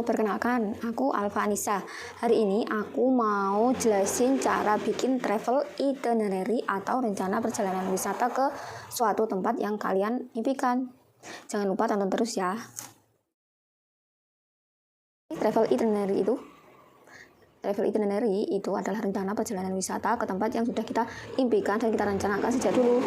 perkenalkan, aku Alfa Anissa. Hari ini aku mau jelasin cara bikin travel itinerary atau rencana perjalanan wisata ke suatu tempat yang kalian impikan. Jangan lupa tonton terus ya. Travel itinerary itu adalah rencana perjalanan wisata ke tempat yang sudah kita impikan dan kita rencanakan sejak dulu.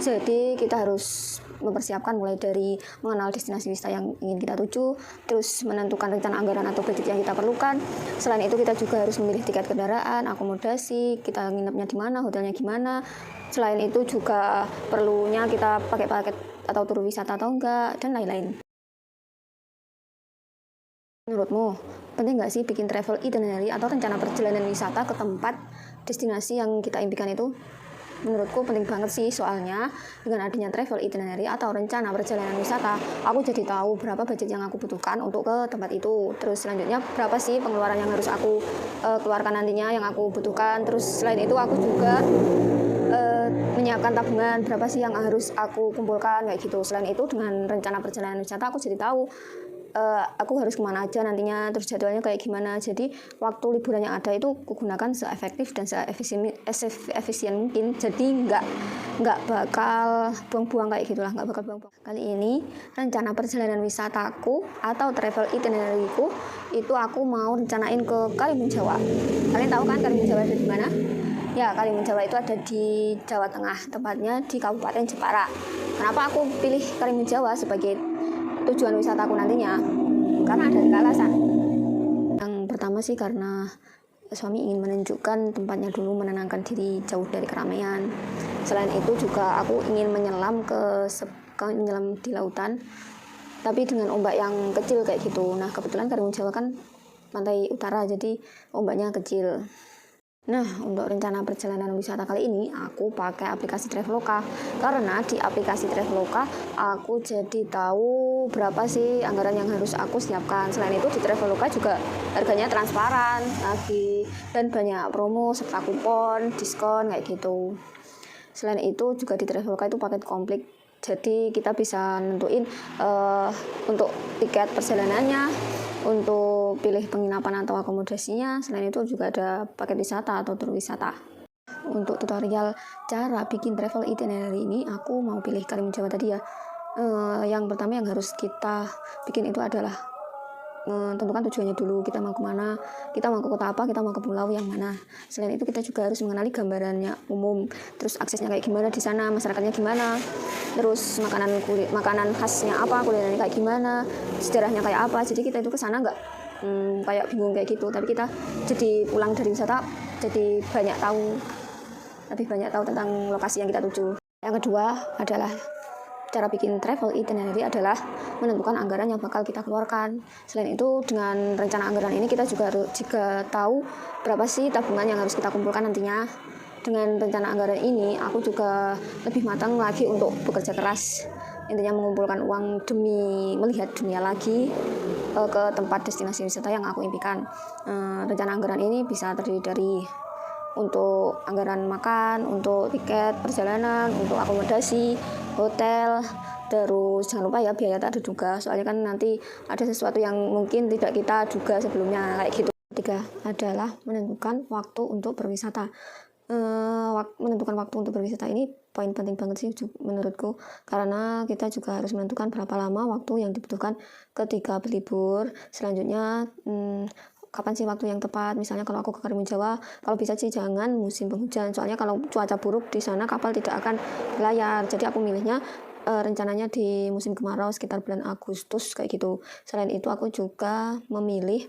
Jadi kita harus mempersiapkan mulai dari mengenal destinasi wisata yang ingin kita tuju, terus menentukan rencana anggaran atau budget yang kita perlukan. Selain itu kita juga harus memilih tiket kendaraan, akomodasi, kita nginepnya di mana, hotelnya gimana. Selain itu juga perlunya kita pakai paket atau tur wisata atau enggak, dan lain-lain. Menurutmu, penting nggak sih bikin travel itinerary atau rencana perjalanan wisata ke tempat destinasi yang kita impikan itu? Menurutku penting banget sih, soalnya dengan adanya travel itinerary atau rencana perjalanan wisata, aku jadi tahu berapa budget yang aku butuhkan untuk ke tempat itu. Terus selanjutnya berapa sih pengeluaran yang harus aku keluarkan nantinya, yang aku butuhkan. Terus selain itu aku juga menyiapkan tabungan berapa sih yang harus aku kumpulkan kayak gitu. Selain itu dengan rencana perjalanan wisata aku jadi tahu aku harus kemana aja nantinya, terus jadwalnya kayak gimana. Jadi waktu liburan yang ada itu kugunakan seefektif dan seefisien mungkin. Jadi nggak bakal buang-buang kayak gitulah, nggak bakal buang-buang. Kali ini rencana perjalanan wisataku atau travel itinerary-ku itu aku mau rencanain ke Karimun Jawa. Kalian tahu kan Karimun Jawa ada di mana? Ya, Karimun Jawa itu ada di Jawa Tengah, tepatnya di Kabupaten Jepara. Kenapa aku pilih Karimun Jawa sebagai tujuan wisataku nantinya? Karena ada 3 alasan. Yang pertama sih karena suami ingin menunjukkan tempatnya dulu, menenangkan diri jauh dari keramaian. Selain itu juga aku ingin menyelam menyelam di lautan, tapi dengan ombak yang kecil kayak gitu. Nah, kebetulan Karimun Jawa kan pantai utara, jadi ombaknya kecil. Nah, untuk rencana perjalanan wisata kali ini aku pakai aplikasi Traveloka, karena di aplikasi Traveloka aku jadi tahu berapa sih anggaran yang harus aku siapkan. Selain itu di Traveloka juga harganya transparan lagi, dan banyak promo serta kupon, diskon kayak gitu. Selain itu juga di Traveloka itu paket komplit, jadi kita bisa nentuin untuk tiket perjalanannya, untuk pilih penginapan atau akomodasinya. Selain itu juga ada paket wisata atau tur wisata. Untuk tutorial cara bikin travel itinerary ini aku mau pilih Karimun Jawa tadi ya. Yang pertama yang harus kita bikin itu adalah tentukan tujuannya dulu, kita mau kemana, kita mau ke kota apa, kita mau ke pulau yang mana. Selain itu kita juga harus mengenali gambarannya umum, terus aksesnya kayak gimana di sana, masyarakatnya gimana, terus makanan khasnya apa, kulinernya kayak gimana, sejarahnya kayak apa. Jadi kita itu ke sana nggak kayak bingung kayak gitu, tapi kita jadi pulang dari wisata jadi lebih banyak tahu tentang lokasi yang kita tuju. Yang kedua adalah cara bikin travel itinerary adalah menentukan anggaran yang bakal kita keluarkan. Selain itu dengan rencana anggaran ini kita juga tahu berapa sih tabungan yang harus kita kumpulkan nantinya. Dengan rencana anggaran ini aku juga lebih matang lagi untuk bekerja keras, intinya mengumpulkan uang demi melihat dunia lagi ke tempat destinasi wisata yang aku impikan. Rencana anggaran ini bisa terdiri dari untuk anggaran makan, untuk tiket perjalanan, untuk akomodasi, hotel, terus jangan lupa ya biaya tak terduga, soalnya kan nanti ada sesuatu yang mungkin tidak kita duga sebelumnya kayak gitu. Ketiga adalah menentukan waktu untuk berwisata. Menentukan waktu untuk berwisata ini poin penting banget sih menurutku, karena kita juga harus menentukan berapa lama waktu yang dibutuhkan ketika berlibur. Selanjutnya kapan sih waktu yang tepat? Misalnya kalau aku ke Karimun Jawa, kalau bisa sih jangan musim penghujan, soalnya kalau cuaca buruk di sana kapal tidak akan berlayar. Jadi aku milihnya rencananya di musim kemarau sekitar bulan Agustus kayak gitu. Selain itu aku juga memilih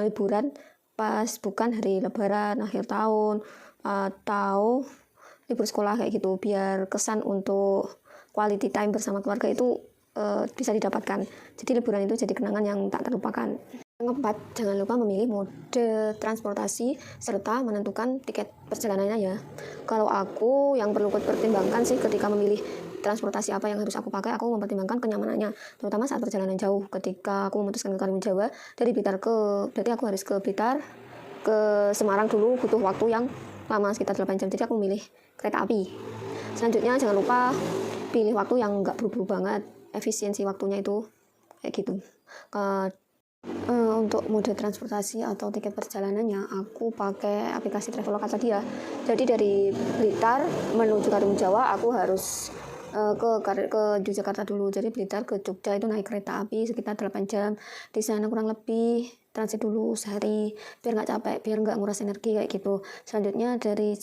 liburan pas bukan hari lebaran, akhir tahun, atau libur sekolah kayak gitu, biar kesan untuk quality time bersama keluarga itu bisa didapatkan. Jadi liburan itu jadi kenangan yang tak terlupakan. Yang keempat, jangan lupa memilih mode transportasi serta menentukan tiket perjalanannya ya. Kalau aku yang perlu pertimbangkan sih ketika memilih transportasi apa yang harus aku pakai, aku mempertimbangkan kenyamanannya, terutama saat perjalanan jauh. Ketika aku memutuskan ke Karimun Jawa dari Blitar berarti aku harus ke Blitar, ke Semarang dulu, butuh waktu yang lama sekitar 8 jam, jadi aku memilih kereta api. Selanjutnya jangan lupa pilih waktu yang nggak buru-buru banget, efisiensi waktunya itu kayak gitu. Untuk mode transportasi atau tiket perjalanannya aku pakai aplikasi Traveloka tadi ya. Jadi dari Blitar menuju Karimun Jawa aku harus ke Yogyakarta dulu. Jadi Blitar ke Jogja itu naik kereta api sekitar 8 jam. Di sana kurang lebih transit dulu sehari biar nggak capek, biar nggak nguras energi kayak gitu. Selanjutnya dari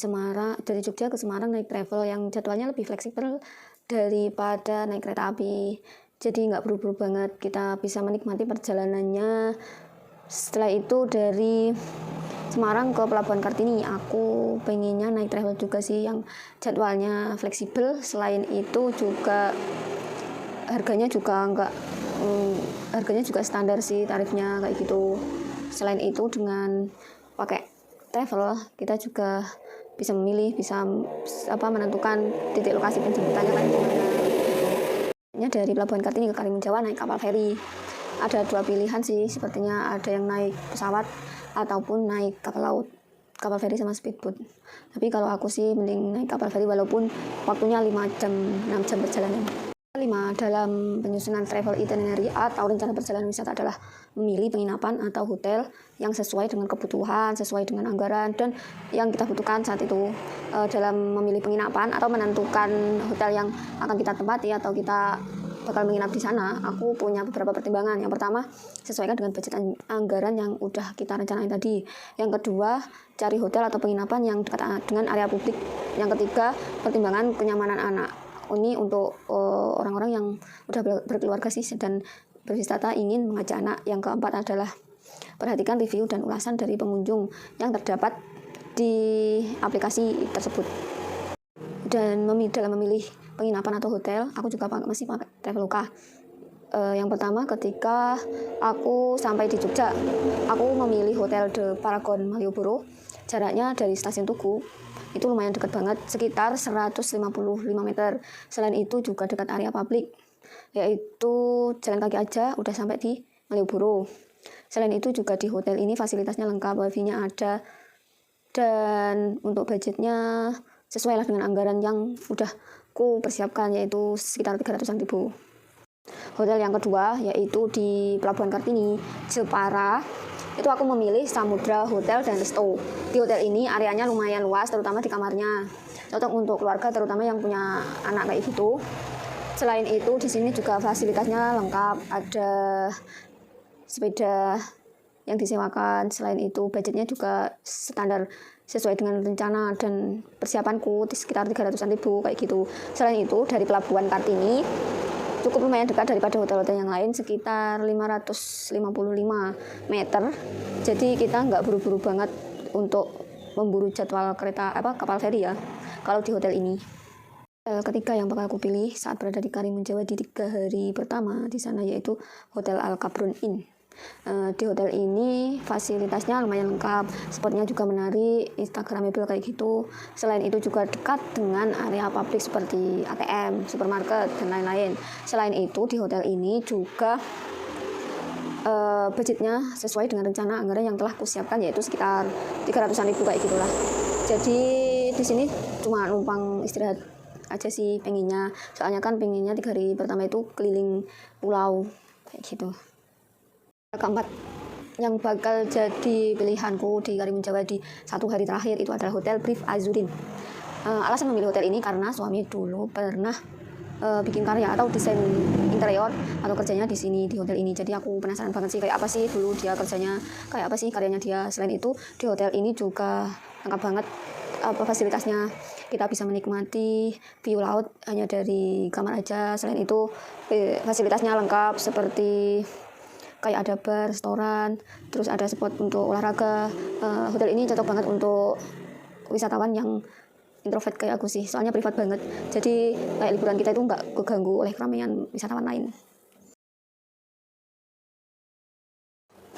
Jogja ke Semarang naik travel yang jadwalnya lebih fleksibel daripada naik kereta api. Jadi nggak buru-buru banget, kita bisa menikmati perjalanannya. Setelah itu dari Semarang ke Pelabuhan Kartini, aku pengennya naik travel juga sih yang jadwalnya fleksibel. Selain itu juga harganya juga standar sih tarifnya kayak gitu. Selain itu dengan pakai travel kita juga bisa memilih, bisa menentukan titik lokasi penjemputannya kan gimana. Dari Pelabuhan Kartini ke Karimun Jawa naik kapal feri. Ada 2 pilihan sih, sepertinya ada yang naik pesawat ataupun naik kapal laut, kapal feri sama speedboat. Tapi kalau aku sih mending naik kapal feri walaupun waktunya 6 jam perjalanan. 5. Dalam penyusunan travel itinerary atau rencana perjalanan wisata adalah memilih penginapan atau hotel yang sesuai dengan kebutuhan, sesuai dengan anggaran dan yang kita butuhkan saat itu. Dalam memilih penginapan atau menentukan hotel yang akan kita tempati atau kita bakal menginap di sana, aku punya beberapa pertimbangan. Yang pertama, sesuaikan dengan budget anggaran yang udah kita rencanain tadi. Yang kedua, cari hotel atau penginapan yang dekat dengan area publik. Yang ketiga, pertimbangan kenyamanan anak. Ini untuk orang-orang yang udah berkeluarga sih dan berwisata ingin mengajak anak. Yang keempat adalah perhatikan review dan ulasan dari pengunjung yang terdapat di aplikasi tersebut. Dan dalam memilih penginapan atau hotel, aku juga masih pakai Traveloka. Yang pertama, ketika aku sampai di Jogja, aku memilih Hotel The Paragon Malioboro. Jaraknya dari stasiun Tugu itu lumayan dekat banget, sekitar 155 meter. Selain itu juga dekat area publik, yaitu jalan kaki aja udah sampai di Malioboro. Selain itu juga di hotel ini fasilitasnya lengkap, wifi-nya ada, dan untuk budgetnya sesuai lah dengan anggaran yang udah ku persiapkan, yaitu sekitar 300-an ribu. Hotel yang kedua yaitu di Pelabuhan Kartini, Jepara. Itu aku memilih Samudra Hotel dan Resto. Di hotel ini areanya lumayan luas, terutama di kamarnya. Cocok untuk keluarga, terutama yang punya anak kayak gitu. Selain itu di sini juga fasilitasnya lengkap, ada sepeda yang disewakan. Selain itu budgetnya juga standar sesuai dengan rencana dan persiapanku di sekitar 300-an ribu kayak gitu. Selain itu dari Pelabuhan Kartini cukup lumayan dekat daripada hotel-hotel yang lain, sekitar 555 meter. Jadi kita nggak buru-buru banget untuk memburu jadwal kapal feri ya kalau di hotel ini. Ketiga yang bakal aku pilih saat berada di Karimun Jawa di 3 hari pertama di sana yaitu Hotel Al Kabrun Inn. Di hotel ini fasilitasnya lumayan lengkap, spotnya juga menarik, instagramable kayak gitu. Selain itu juga dekat dengan area publik seperti ATM, supermarket, dan lain-lain. Selain itu di hotel ini juga budgetnya sesuai dengan rencana anggaran yang telah kusiapkan, yaitu sekitar 300-an ribu kayak gitulah. Jadi di sini cuma numpang istirahat aja sih pengennya, soalnya kan pengennya 3 hari pertama itu keliling pulau kayak gitu. Keempat yang bakal jadi pilihanku di Karimun Jawa di 1 hari terakhir itu adalah Hotel Brief Azurin. Alasan memilih hotel ini karena suami dulu pernah bikin karya atau desain interior atau kerjanya di sini di hotel ini. Jadi aku penasaran banget sih kayak apa sih dulu dia kerjanya, kayak apa sih karyanya dia. Selain itu di hotel ini juga lengkap banget fasilitasnya. Kita bisa menikmati view laut hanya dari kamar aja. Selain itu fasilitasnya lengkap seperti kayak ada bar, restoran, terus ada spot untuk olahraga. Hotel ini cocok banget untuk wisatawan yang introvert kayak aku sih, soalnya privat banget. Jadi kayak liburan kita itu nggak keganggu oleh keramaian wisatawan lain.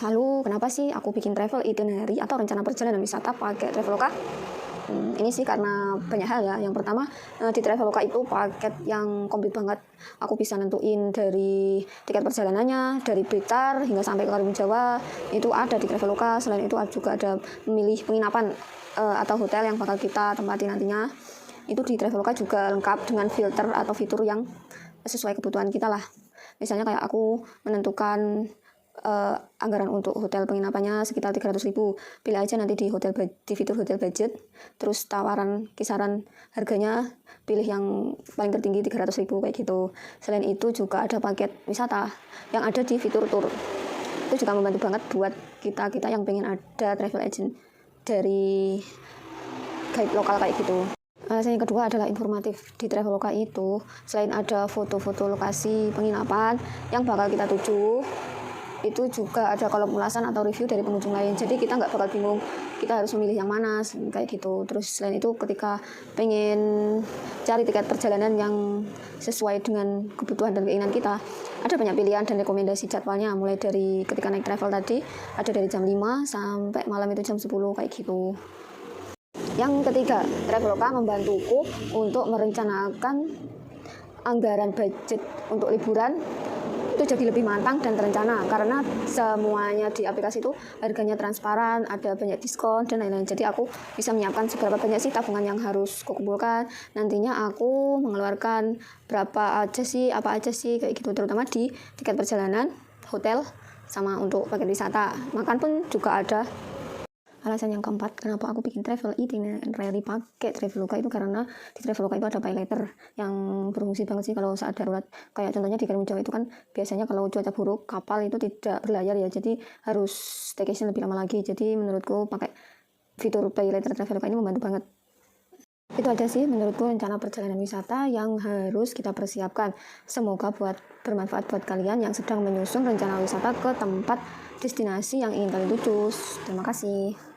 Lalu kenapa sih aku bikin travel itinerary atau rencana perjalanan wisata pakai Traveloka? Ini sih karena banyak hal ya. Yang pertama, di Traveloka itu paket yang komplit banget. Aku bisa nentuin dari tiket perjalanannya, dari Blitar hingga sampai ke Karimun Jawa, itu ada di Traveloka. Selain itu juga ada memilih penginapan atau hotel yang bakal kita tempati nantinya. Itu di Traveloka juga lengkap dengan filter atau fitur yang sesuai kebutuhan kita lah. Misalnya kayak aku menentukan anggaran untuk hotel penginapannya sekitar 300.000. Pilih aja nanti di fitur hotel budget, terus tawaran kisaran harganya pilih yang paling tertinggi 300.000 kayak gitu. Selain itu juga ada paket wisata yang ada di fitur tour. Itu juga membantu banget buat kita yang pengen ada travel agent dari guide lokal kayak gitu. Alasan yang kedua adalah informatif. Di Traveloka itu selain ada foto-foto lokasi penginapan yang bakal kita tuju, itu juga ada kolom ulasan atau review dari pengunjung lain. Jadi kita nggak bakal bingung kita harus memilih yang mana kayak gitu. Terus selain itu ketika pengen cari tiket perjalanan yang sesuai dengan kebutuhan dan keinginan kita, ada banyak pilihan dan rekomendasi jadwalnya. Mulai dari ketika naik travel tadi ada dari jam 5 sampai malam itu jam 10 kayak gitu. Yang ketiga, Traveloka membantuku untuk merencanakan anggaran budget untuk liburan itu jadi lebih matang dan terencana karena semuanya di aplikasi itu harganya transparan, ada banyak diskon dan lain-lain. Jadi aku bisa menyiapkan seberapa banyak sih tabungan yang harus kukumpulkan. Nantinya aku mengeluarkan berapa aja sih, apa aja sih kayak gitu, terutama di tiket perjalanan, hotel, sama untuk paket wisata. Makan pun juga ada. Alasan yang keempat, kenapa aku bikin travel itinerary pakai Traveloka itu karena di Traveloka itu ada pay later yang berfungsi banget sih kalau saat darurat. Kayak contohnya di Karimun Jawa itu kan biasanya kalau cuaca buruk kapal itu tidak berlayar ya, jadi harus staycation lebih lama lagi. Jadi menurutku pakai fitur pay later Traveloka ini membantu banget. Itu aja sih menurutku rencana perjalanan wisata yang harus kita persiapkan. Semoga bermanfaat buat kalian yang sedang menyusun rencana wisata ke tempat destinasi yang ingin kalian tuju. Terima kasih.